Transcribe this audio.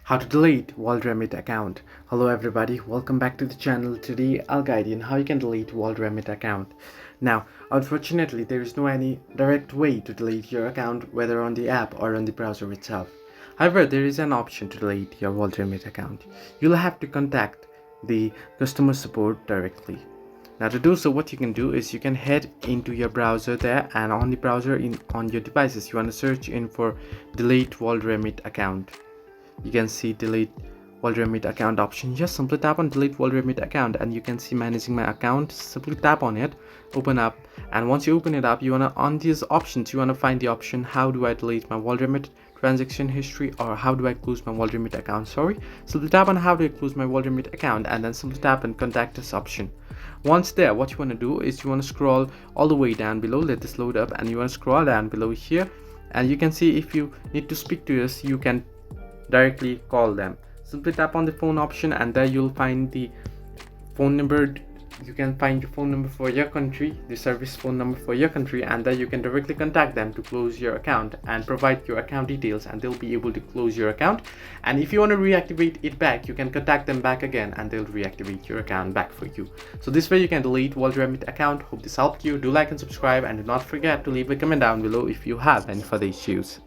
How to delete World Remit account. Hello everybody, welcome back to the channel. Today I'll guide you on how you can delete World Remit account. Now, unfortunately, there is no any direct way to delete your account, whether on the app or on the browser itself. However, there is an option to delete your World Remit account. You'll have to contact the customer support directly. Now, to do so, what you can do is you can head into your browser there, and on the browser on your devices, you want to search in for delete World Remit account. You can see delete World Remit account option. Just simply tap on delete World Remit account and you can see managing my account. Simply tap on it, open up, and once you open it up, you want to, on these options, you want to find the option how do I delete my World Remit transaction history, or how do I close my World Remit account. Simply tap on how do I close my World Remit account and then simply tap on contact us option. Once there, what you want to do is you want to scroll all the way down below. Let this load up, and you want to scroll down below here, and you can see if you need to speak to us, you can directly call them. Simply tap on the phone option, and there you'll find the phone number. You can find your phone number for your country, the service phone number for your country, and there you can directly contact them to close your account and provide your account details, and they'll be able to close your account. And if you want to reactivate it back, you can contact them back again and they'll reactivate your account back for you. So this way you can delete World Remit account. Hope this helped you. Do like and subscribe, and do not forget to leave a comment down below if you have any further issues.